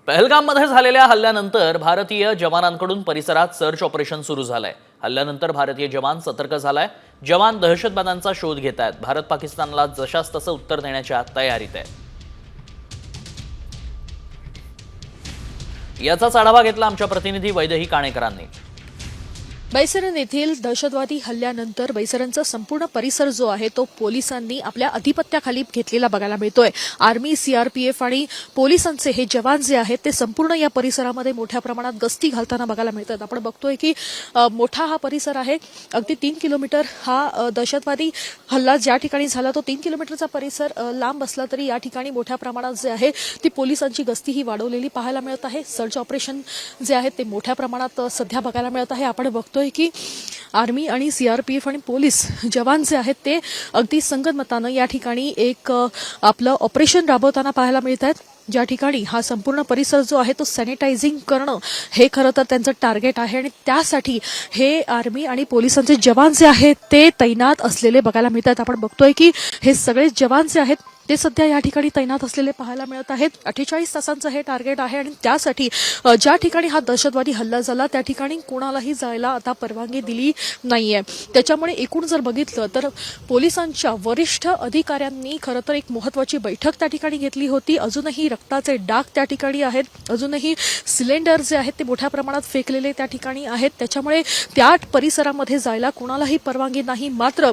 पहलगाममध्ये झालेल्या हल्ल्यानंतर भारतीय जवानांकडून परिसरात सर्च ऑपरेशन सुरू झालंय। हल्ल्यानंतर भारतीय जवान सतर्क झालाय। जवान दहशतवाद्यांचा शोध घेत आहेत। भारत पाकिस्तानला जशास तसं उत्तर देण्याच्या तयारीत आहे। याचाच आढावा घेतला आमच्या प्रतिनिधी वैदेही काणेकरांनी। बैसरन येथील दहशतवादी हल्ल्यानंतर बैसरनचा संपूर्ण परिसर जो आहे तो पोलिसांनी आपल्या अधिपत्याखाली घेतलेला बघायला मिळतोय। आर्मी, सीआरपीएफ आणि पोलिसांचे हे जवान जे आहेत ते संपूर्ण या परिसरामध्ये मोठ्या प्रमाणात गस्ती घालताना बघायला मिळतात। आपण बघतोय की मोठा हा परिसर आहे। अगदी 3 किलोमीटर हा दहशतवादी हल्ला ज्या ठिकाणी झाला तो 3 किलोमीटरचा परिसर लांब असला तरी या ठिकाणी मोठ्या प्रमाणात जे आहे ती पोलिसांची गस्ती ही वाढवलेली पाहायला मिळत आहे। सर्च ऑपरेशन जे आहे ते मोठ्या प्रमाणात सध्या बघायला मिळत आहे। आपण बघतोय की आर्मी आणि सीआरपीएफ आणि पोलीस जवान जे आहेत ते अगदी संगनमतानं या ठिकाणी एक आपलं ऑपरेशन राबवताना पाहायला मिळत आहेत। ज्या ठिकाणी हा संपूर्ण परिसर जो आहे तो सॅनिटायझिंग करणं हे खरं तर त्यांचं टार्गेट आहे आणि त्यासाठी हे आर्मी आणि पोलिसांचे जवान जे आहेत ते तैनात असलेले बघायला मिळतात। आपण बघतोय की हे सगळे जवान जे आहेत ते सध्या या ठिकाणी तैनात असलेले पाहायला मिळत आहेत। 48 तासांचं हे टार्गेट आहे आणि त्यासाठी ज्या ठिकाणी हा दहशतवादी हल्ला झाला त्या ठिकाणी कोणालाही जायला आता परवानगी दिली नाहीये। त्याच्यामुळे एकूण जर बघितलं तर पोलिसांच्या वरिष्ठ अधिकाऱ्यांनी खरं तर एक महत्त्वाची बैठक त्या ठिकाणी घेतली होती। अजूनही रक्ताचे डाग त्या ठिकाणी आहेत। अजूनही सिलेंडर जे आहेत ते मोठ्या प्रमाणात फेकलेले त्या ठिकाणी आहेत। त्याच्यामुळे त्या परिसरामध्ये जायला कोणालाही परवानगी नाही। मात्र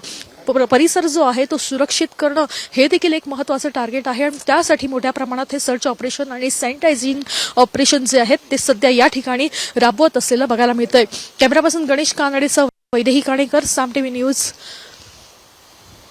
परिसर जो आहे तो सुरक्षित करणं हे देखील एक महत्त्वाचं टार्गेट आहे आणि त्यासाठी मोठ्या प्रमाणात हे सर्च ऑपरेशन आणि सॅनिटायझिंग ऑपरेशन जे आहेत ते सध्या या ठिकाणी राबवत असलेलं बघायला मिळतंय। कॅमेरापर्सन गणेश कानडेसह वैदेही काणेकर, साम टीव्ही न्यूज।